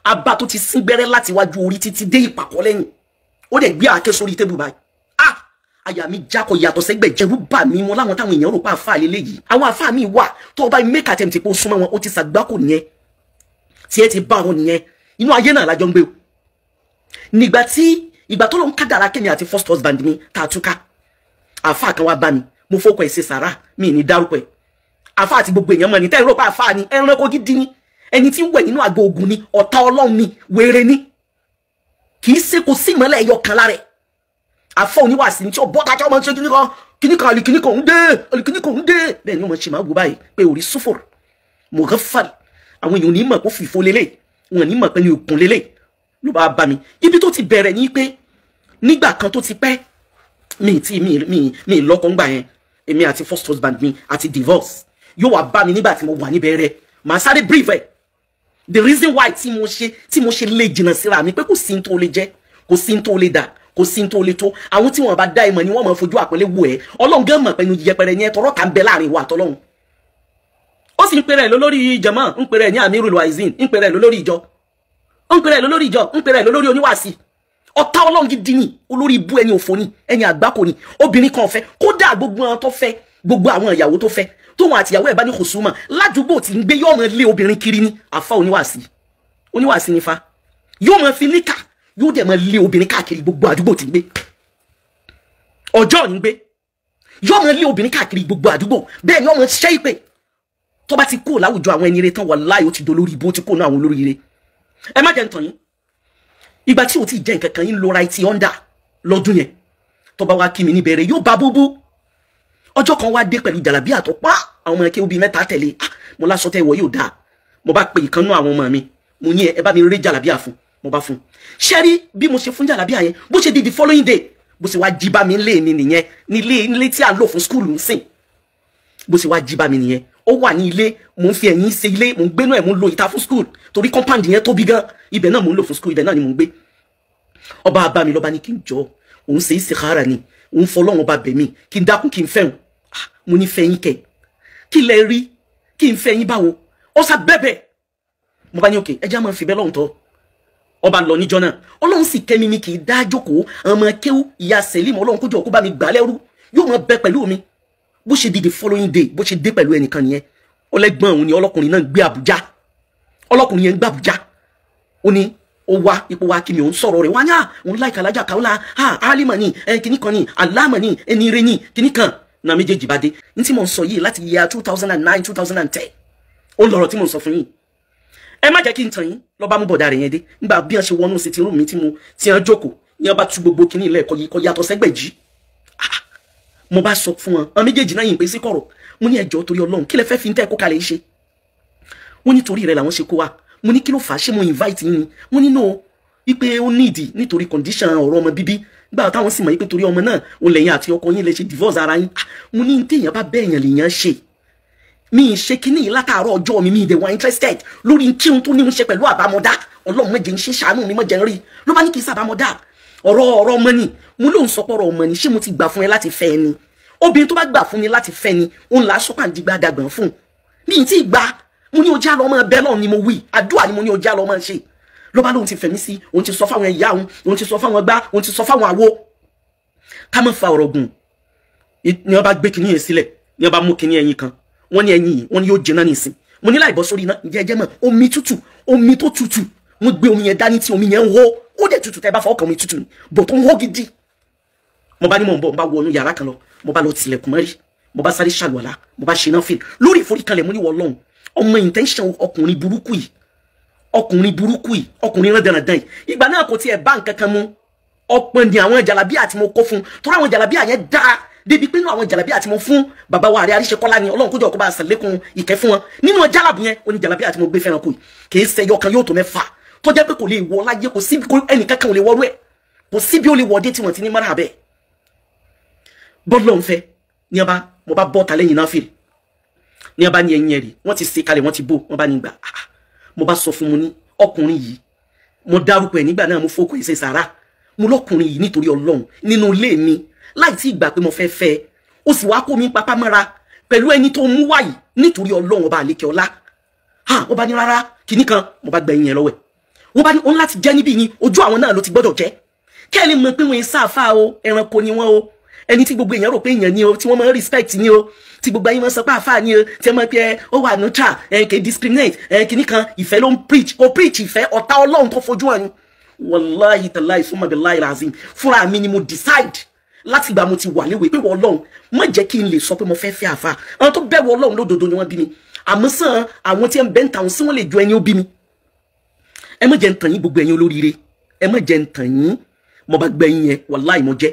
abá tó ti sín gbẹ́rẹ́ láti wájú orí títí dé ìpàkọ́ lẹ́yìn ó dẹ̀ gbé àáké sórí tébù báyìí àyà mi jákọ̀ yàtọ̀ sẹ́gbẹ̀ jẹ́rú bà mí wọn láwọn táwọn èèyàn rò pa àfáà lélẹ́yìí àwọn àfáà mi wà tó bá make attempt pé ó súnmọ́ wọn ó ti sàgbákò nìyẹn tí ẹ ti bá wọn nìyẹn inú ayé náà lájọ ń gbé o nígbà tó lọ ń kádàrá kẹ́mi àti first husband mi tá a túká àfáà kan wá bá mi mo fọkọ ẹ̀ ṣe sàrà mi ní dárúkọ ẹ̀ àfáà àti gbogbo èèyàn mọ̀ ní tẹ́ ìró pa àfáà ni ẹranko gidi ni ẹni tí ń wẹ̀ nínú àgbo ògùn ni ọ̀tá ọlọ́run ni wèrè ni kì í ṣe kò sí ìmọ́lẹ̀ ẹ̀yọ kan lára ẹ̀ àfọ oníwàásí ní tí ó bọ́ tájọ́ ọmọ ṣe kíníkan ń dé bẹ́ẹ̀ ni wọ́n ṣe máa wò báyìí pé orí sófò mo rán fàl àwọn èèyàn ní mọ̀ kó fìfo lélẹ̀ wọn ní mọ̀ pé ní òkun lélẹ̀ ló bá bá mi ibi tó ti bẹ̀rẹ̀ ní pé nígbà kan tó ti pẹ́ mi lọ́kọ̀ ńgbà yẹn èmi àti first husband mi àti divorce yóò wá bá mi nígbà tí mo wà níbẹ̀rẹ̀ màá sáré brief ẹ̀ the reason why tí mo ṣe lè jìnnà síra mi pé kò sí ní tó lè jẹ́ kò sí ní tó lè dà kò sí tó le tó àwọn tí wọn bá dá ìmọ̀ ni wọ́n máa fojú àpẹẹlẹ wò ẹ́ ọlọ́run gan mọ̀ pẹ̀lú yẹpẹrẹ yẹn tọrọ kà ń bẹ láàrin wa àtọlọ́run ó sì ń pèrè lólórí jàmá ń pèrè ní amirul waizin ń pèrè lólórí ìjọ ń pèrè lólórí oníwàásí ọ̀tá ọlọ́run gidi ni olórí ibú ẹni òfò ni ẹni àgbákò ni obìnrin kan fẹ́ kódà gbogbo àwọn tó fẹ́ gbogbo àwọn ìyàwó tó fẹ́ tóun àtìyàwó ẹ̀ bá ní kòsùmà ládùúgbò tí ń gbé yóò máa lé obìnrin kiri ní àfa oníwàásí nífa yóò máa fi níkà yóò dẹ̀ máa lé obìnrin káàkiri gbogbo àdúgbò tí ń gbé ọjọ́ ní gbé yóò máa lé obìnrin káàkiri gbogbo àdúgbò bẹ́ẹ̀ ni ọmọ ṣẹ́ ìpè tó bá ti kó láwùjọ àwọn ẹni ire tán wàláhì ó ti dolórí ibú ó ti kó náà àwọn olórí ire ẹ má jẹ́ ntàn yín ìgbà tí o ti jẹ́ nǹkan kan yín lora ti ọ́ndà lọ́dún yẹn tó bá wá kí mi níbẹ̀rẹ̀ yóò bá búbú ọjọ́ kan wá dé pẹ̀lú jàlábí àtọ́pá àwọn ọmọ ẹkẹ́ obì mẹ́ta tẹ̀lé mo lásọ tẹ́ ìwọ yóò dáa mo bá pe ìkan náà àwọn ọmọ mi mo ní ẹ bá mi rí jàlábí àfún mo bá fún ṣẹ́rí bí mo ṣe fún jàlábíà yẹn bó ṣe di the following day bó ṣe wá jí bá mi lé mi nìyẹn nílé tí a lò fún skúlù ń sìn bó ṣe wá jí bá mi nìyẹn ó wà ní ilé mo ń fi ẹ̀yìn ṣe ilé mo ń gbénú ẹ̀ mo ń lo ìta fún skúlù torí compound yẹn tóbi gan ibẹ̀ náà mo ń lò fún skúlù ibẹ̀ náà ni mo ń gbé ọba bá mi lọ́ba ní kí n jọ òun ṣe istikhara ni òun fọlọ́run ọba bẹ̀ mí kí n dákun kí n fẹ́hùn mo ní fẹ́yìn kẹ kí lẹ rí kí n fẹ́yìn báwo ó sá bẹ́bẹ̀ mo bá ní òkè ẹjẹ́ máa fi bẹ́ lọ́hùn tọ́ ọba lọ níjọ́ náà ọlọ́run sì kẹ́mi mi kì í dá jókòó ọmọ kéwú ìyá sẹ́límù ọlọ́run kójọ kó bá mi gbà lẹ́rú yóò máa bẹ pẹ̀lú mi bó ṣe di the following day bó ṣe dé pẹ̀lú ẹnìkan nìyẹn ọlẹ́gbọ́n òun ni ọlọ́kùnrin náà gbé Àbújá ọlọ́kùnrin yẹn ń gbé Àbújá ó ní ó wá ipò wa kí mi òun sọ̀rọ̀ rẹ̀ wá ní òun láìka alájà káwọ́lá alima ni kìíní kan ni alama ni ẹni ire ni kìíní kan náà méjèèjì bá dé ní tí mo ń sọ yìí láti year 2009 2010 ó lọ̀rọ̀ tí mo ń sọ fún yín ẹ má jẹ́ kí n tàn yín lọ bá mú bọ̀dá rẹ̀ yẹn dé nígbà bí wọ́n ṣe wọnú sí ti rú mi tí wọ́n jókòó ní wọ́n bá tú gbogbo kìíní ilẹ̀ kọ yàtọ̀ sẹ́gbẹ̀jì mo bá sọ fún wọn àwọn méjèèjì náà yìí pé sí kọ̀rọ̀ mo ní ẹjọ́ torí Ọlọ́run kí lẹ fẹ́ fi ń tẹ́ kó kalẹ̀ ṣe wọ́n ní torí rẹ̀ làwọn ṣe kó wa mo ní kí ló fà á ṣé mo invite yín ni wọ́n ní no wípé ó nídìí nítorí condition ọ̀rọ̀ ọmọ bíbí gbà táwọn sì mọ̀ wípé torí ọmọ náà òun lẹ́yìn àti ọkọ yín lè ṣe divorce ara yín mo ní téèyàn bá bẹ́ẹ̀ yàn lèèyàn ṣe mi ṣe kíní látàárọ̀ ọjọ́ mi ìdè wà interested lórí kí n tó ní ń ṣe pẹ̀lú àbámọ́dá Ọlọ́run mẹ́jẹ ń ṣe ṣàánú mi mọ́jẹ ń rí ló bá ní kí n sàbámọ́dá ọ̀rọ̀ ọmọ ni mo lóun sọ pọ̀rọ̀ ọmọ ni ṣé mo ti gbà fún ẹ láti fẹ́ ni obìnrin tó bá gbà fún ni láti fẹ́ ni òun là á sọ́pà ń digbá dàgbọ̀n fún ní tí gbà mo ní ọjà lọ ọmọ bẹ́ẹ̀ náà ni mo wí àdúrà ni mo ní ọjà lọ ọmọ ṣe ló bá lóun ti fẹ̀mí sí òun ti sọ fáwọn ẹ̀yà òun ti sọ fáwọn gbá òun ti sọ fáwọn àwo ká mọ̀ fa ọ̀rọ̀ gùn ni wọ́n bá gbé kinní yẹn sílẹ̀ ni wọ́n bá mú kinní ẹyin kan wọ́n ní ẹyin yìí wọ́n ní yóò jẹ náà nìsín mo ní láì bọ́ sórí iná jẹ́jẹ́ mọ̀ omi tútù omi tó tútù mo gbé omi yẹn dání tí omi yẹn ń hó ó dẹ̀ tútù tẹ́ bá fọwọ́ kan omi tútù bọ̀ tó ń hó gidi mo bá ní mò ń bọ̀ mo bá wọnú yàrá kan lọ mo bá lọ tilẹ̀kùn mọ́rí mo bá sáré ṣàlùwàlá mo bá ṣe náà fèl lórí ìforíkalẹ̀ mo ní wọ́ lọ́hùn ọmọ intention ọkùnrin burúkú yìí ọkùnrin rán dandan yìí ìgbà náà kò tiẹ̀ bá nǹkan kan mú ọ̀pọ̀ ni àwọn jàlábíà tí mo kó fún torí àwọn jàlábíà yẹn dáa débi pé nínú àwọn jàlábíà tí mo fún bàbá wa Ààrẹ Àríṣekọ́lá ni Ọlọ́run kójọ kó bá ṣàlékún ìkẹ́ fún wọn nínú jàlábù yẹn ó ní jàlábíà tí mo gbé fẹ́ràn kù kì í ṣẹyọ kan yóò tó mẹ́fà tó jẹ́ pé kò lè wọ láyé kò sí ẹnì kankan ò lè wọrú ẹ̀ kò sí bí ó lè wọdé tí wọ́n ti ní mọ́ra bẹ́ẹ̀ bọ́ọ̀lù ń fẹ́ ní ọba mo bá bọ́ọ̀ta lẹ́yìn náà fèrè ní ọba ní ẹ̀yìn ẹ̀rì wọ́n ti ṣe kalẹ̀ wọ́n ti bò wọ́n bá ní gbà mo bá sọ fún mo ní ọkùnrin yìí mo dárúkọ ẹ̀ nígbà náà mo fókò ìṣe sàrà mo lọ́kùnrin yìí nítorí Ọlọ́run nínú ilé mi láì tí ìgbà pé mo fẹ́ fẹ́ ó sì wá kó mi papá mọ́ra pẹ̀lú ẹni tó mú wáyìí nítorí Ọlọ́run ọba àlékè ọlá ọba ní rárá kìíní kan mo bá gba ẹ̀yìn ẹ̀ lọ́wọ́ ẹ̀ wọ́n bá ní òun láti jẹ́ níbí ni ojú àwọn náà ló ti gbọ́dọ̀ jẹ́ kẹ́lẹ́ mọ̀ pé wọ́n ń sáfà o ẹranko ni wọ́n o ẹni tí gbogbo èèyàn rò pé èèyàn ni o tí wọ́n máa ń respect ni o tí gbogbo ayé máa ń sọ pé àfáà ni o tí wọ́n máa ń pẹ́ ó wà neutral kì í discriminate kìíní kan ìfẹ́ ló ń preach o preach ìfẹ́ ọ̀tá ọlọ́run tó fojú wọn ni wàláhì tàláhì fún mabiláhì razim fúnra mi ni mo decide láti ìgbà mo ti wà léwe pé wọ́n ọlọ́run má jẹ́ kí n lè sọ pé mo fẹ́ fẹ́ àfáà àwọn tó bẹ̀rù ọlọ́run lódodo ni wọ́n bí mi àmọ́ sàn àwọn tí ń bẹ́ ń ta àwọn sí wọ́n lè ju ẹyin ó bí mi ẹ má jẹ́ ń tàn yín gbogbo ẹ̀yin olóríire ẹ má jẹ́ ń tàn yín mo bá gbẹ̀yìn yẹn wàláhì mo jẹ́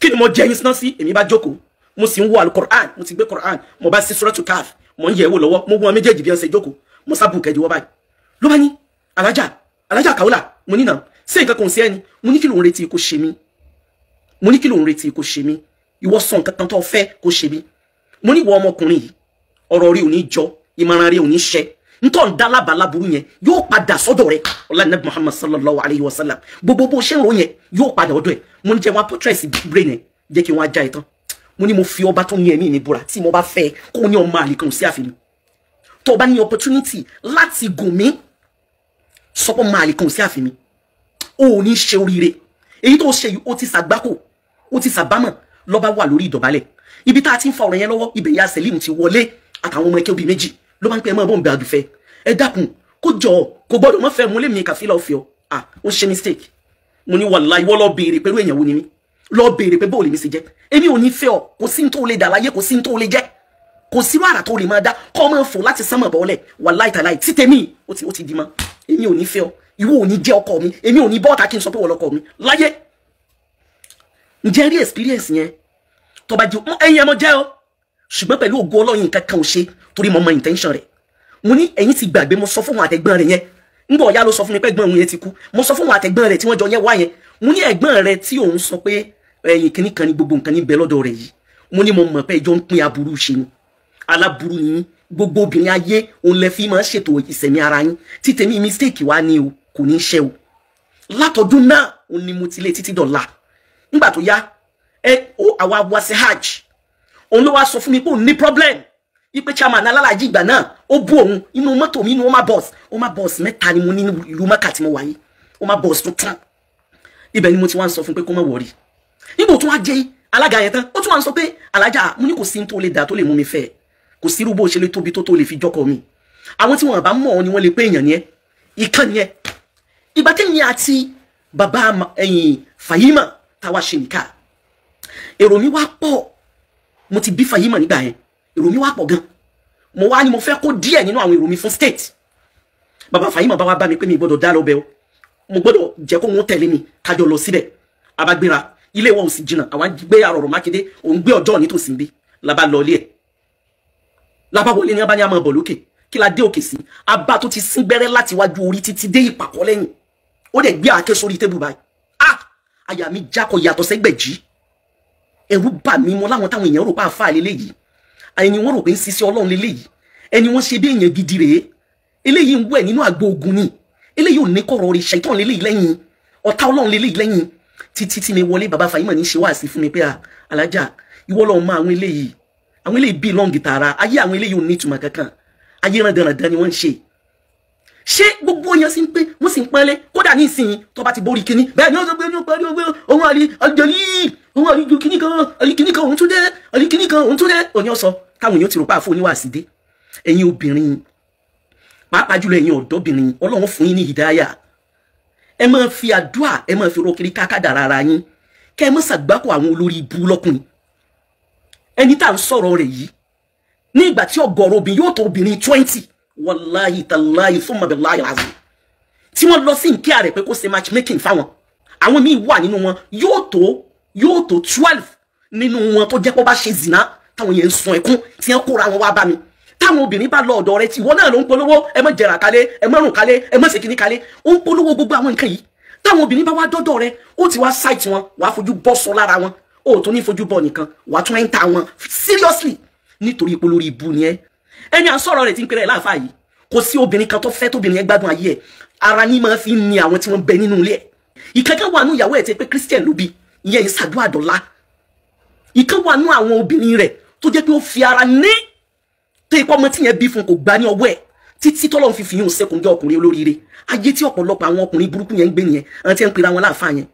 kí ni mo jẹ́ yín sinna sí èmi bá jókòó mo sì ń wo alukoran mo ti gbé koran mo bá sí suratul Kahf mo ń yẹ̀ wò lọ́wọ́ mo wọn méjèèjì bí wọ́n ṣe jókòó mo sábù kẹ́jú wọ́n báyìí ló bá ní alájà Kaola mo ní náà ṣé nǹkan kan sí ẹni mo ní kí ló ń retí kó ṣe mí mo ní kí ló ń retí kó ṣe mí ìwọ sọ nǹkan kan tó fẹ́ kó ṣe mí mo ní ìwọ ọmọkùnrin yìí ọ̀rọ̀ rí ò ní jọ ìmọ̀ràn rí ò ní ṣẹ ntọ́ ń dá lábàláburú yẹn yóò padà sọ́dọ̀ rẹ̀ ọlọ́nàbí Muhammad sallallahu alayhi wa sallam gbogbo bó ṣe ń ro yẹn yóò padà ọ̀dọ̀ ẹ̀ mo ní jẹ́ wọn portrait brain ẹ̀ jẹ́ kí wọ́n ajá ẹ̀ tán mo ní mo fi ọba tó ní ẹ̀mí mi búra tí mo bá fẹ́ kó ní ọmọ àlè kan sí àfihàn tó bá ní opportunity láti gùn mí sọpọ̀ ọmọ àlè kan sí àfihàn o ò ní ṣe oríire èyí tó ṣe yìí ó ti ṣàgbákò ó ti ṣàbámọ̀ lọ́ba wà lórí ìdọ̀bálẹ̀ ibi tá a ti ń fa ọ̀rọ̀ yẹn lọ́wọ́ ibẹ̀ ya Selim ti wọlé àtàwọn ọmọ ẹkẹ́ obì méjì ló máa ń pẹ́ mọ́ bọ́n bẹ àdùfẹ́ ẹ dákun kó jọ kó gbọ́dọ̀ mọ́ fẹ́ mo lè mi kàfílà ọ̀fẹ́ ọ ó ṣe mistake mo ní wàláhì ìwọ lọ béèrè pẹ̀lú èèyàn wo ni mí lọ béèrè pé bóòlù mi sì jẹ́ èmi ò ní fẹ́ ọ kò sí ní tó lè dà láyé kò sí ní tó lè jẹ́ kò sí wàrà tó lè máa dá kọ́ máa fò láti sánmọ̀ bọ́ọ̀lẹ̀ wàláhì tàláhì títẹ̀ mí ó ti di mọ́ èmi ò ní fẹ́ ọ ìwọ ò ní jẹ́ ọkọ mi èmi ò ní bọ́ọ̀tà kí n sọ pé wọ́n lọ́kọ mi láyé ǹjẹ́ rí experience yẹn tó bá jẹ́ ẹ̀yin ẹmọ jẹ́ o ṣùgbọ́n pẹ̀lú ògo Ọlọ́run nǹkan kan ò ṣe torí mo mọ intention rẹ̀ mo ní ẹ̀yin ti gbàgbé mo sọ fún wọn àtẹ̀gbọ́n rẹ̀ yẹn ńgbọ́ ọ̀yá ló sọ fún mi pé ẹ̀gbọ́n òun yẹn ti kú mo sọ fún wọn àtẹ̀gbọ́n rẹ̀ tí wọ́n jọ yẹn wá yẹn mo ní ẹ̀gbọ́n rẹ̀ tí òun sọ pé ẹ̀yin kìíní kan ní gbogbo nǹkan ní bẹ lọ́dọ̀ rẹ̀ yìí mo ní mo mọ̀ pé ìjọ ń pín aburú ṣe ni aláburú ni gbogbo obìnrin ayé òun lẹ fi máa ṣètò ìsẹ̀mí ara yín tí tèmi mistake wá ní o kò ní ṣe o látọdún náà òun ni mo ti lé títí dọ̀la nígbà tó yá àwa wá sí hajj òun ló wá sọ fún mi pé òun ní problem ipe chairman alálàájì ìgbà náà ó bú òun inú mọ́tò mi inú Oma bus mẹ́ta ni mo ní ìlú Mẹ́kà tí mo wà yìí Oma bus tuntun ibẹ̀ ni mo ti wá ń sọ fún pé kó má wọrí níbo tún wá jẹ́ alága yẹn tán ó tún wá ń sọ pé alájà mo ní kò sí tó lè dà tó lè mú mi fẹ́ kò sí irú bó ṣe lè tóbi tó lè fi jọ́kọ̀ mi àwọn tí wọn bá mọ̀ ọ́ ni wọ́n lè pé èèyàn ni ẹ́ ìkan ni ẹ́ ìgbà tẹ́yìn àti bàbá Fàyímà táwa ṣe nìka èrò mi wá pọ̀ mo ti bí Fàyímà nígbà yẹn èrò mi wá pọ̀ gan mo wá ní mo fẹ́ kó díẹ̀ nínú àwọn èrò mi fún state bàbá Fàyímà bá wá bá mi pé mi gbọ́dọ̀ dá lọ bẹ o mo gbọ́dọ̀ jẹ́ kó wọn tẹ̀lé mi kájọ lọ síbẹ̀ abagbéra ilé wọn ò sì jìnnà àwọn gbé Àrọ̀rọ̀ Mákindé òun gbé ọjọ́ nítòsí bí labá lọ ilé ẹ̀ labá wọlé ní abáyá máa bọ̀ lókè kí la dé òkè sí abá tó ti sín gbẹ́rẹ́ láti wájú orí títí dé ìpàkọ́ lẹ́yìn ó dẹ̀ gbé àáké sórí tébù báyìí àyà mi jákọ̀ yàtọ̀ sẹ́gbẹ̀jì ẹ̀rù bà mí mọ́ láwọn táwọn èèyàn rò pé àfáà lélẹ́yìí ẹni wọ́n rò pé ń sisi Ọlọ́run lélẹ́yìí ẹni wọ́n ṣe bí èèyàn gidi rèé eléyìí ń wẹ̀ nínú àgbo ogun ni eléyìí ò ní kọ̀rọ̀ rí ṣàìtàn lélẹ́yìí lẹ́yìn ọ̀tá Ọlọ́run lélẹ́yìí lẹ́yìn títí tí mi wọlé bàbá Fàyímà ní ṣe wá sí fún mi pé alájà ìwọ lọ́ọ́ mọ àwọn eléyìí bí lọ́ǹgì tààrà ayé àwọn eléyìí ò ní ìtumọ̀ kankan ayé rán dandan ni wọ́n ń ṣe gbogbo èèyàn sì ń pé wọ́n sì ń pẹ́lẹ́ kódà ní ìsìn tó bá ti borí kíní bẹ́ẹ̀ ni ó sọ pé ní ó parí ohun àlìjọlí kíní kan òun tún dé òní ọ̀sọ̀ káwọn èèyàn ti rò pa àfọ oníwàásí dé ẹ̀yin obìnrin pàápàá jùlọ ẹ̀yin ọ̀dọ́bìnrin Ọlọ́run fún yín ní hìdáyà ẹ máa fi àdúà ẹ máa fi rọkiri kákàdà rárá yín kẹ́ ẹ má ṣàgbákò àwọn olórí ibú lọ́kùnrin ẹni tá à ń sọ̀rọ̀ rẹ̀ yìí ní ìgbà tí ọgọ́rọ̀ obìnrin yóò tó obìnrin 20 wàláhì tàláhì fún mabiláhì azim tí wọ́n lọ sí nkí ààrẹ pé kó ṣe matchmaking fáwọn àwọn míì wà nínú wọn yóò tó 12 nínú wọn tó jẹ́ pé ó bá ṣe zina táwọn yẹn ń sun ẹkún tí wọ́n kóra wọn wá bá mi táwọn obìnrin bá lọ ọ̀dọ̀ rẹ tí ìwọ náà ló ń polówó ẹ má jẹrà kalẹ̀ ẹ má rùn kalẹ̀ ẹ má ṣèkíní kalẹ̀ ó ń polówó gbogbo àwọn nǹkan yìí táwọn obìnrin bá wá dọ́dọ̀ rẹ ó ti wá site wọn wàá fojú bọ́ sọ lára wọn ó tó ní fojú bọ́ nìkan wàá tún enter wọn seriously nítorí ipò lórí ibu ni ẹ ẹni à ń sọ̀rọ̀ rẹ̀ tí ń pèrè láàfáà yìí kò sí obìnrin kan tó fẹ́ tóbìnrin yẹn gbádùn ayé ẹ̀ ara ní máa fi ní àwọn tí wọ́n bẹ nínú ilé ẹ̀ ìkankan wà nú ìyàwó ẹ̀ tí pé Christian ló bí ìyẹn ìsàdúrà dọ̀la ìkan wà nú àwọn obìnrin rẹ̀ tó jẹ́ pé ó fi ara ní tó ipò ọmọ tí yẹn bí fún kò gbá ní ọwọ́ ẹ̀ títí tọ́lọ́run fi fìyún sẹ́kùn jẹ́ ọkùnrin olóríire ayé tí ọ̀pọ̀lọpọ̀ àwọn ọkùnrin burúkú yẹn ń gbé nìyẹn àwọn tí ń pera wọn láàfáà yẹn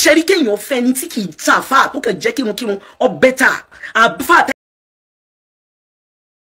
ṣẹ́rí kéèyàn fẹ́ ni tí kì í ta àfáà tó kàn jẹ́ kírun ọ bẹ́tà àfáà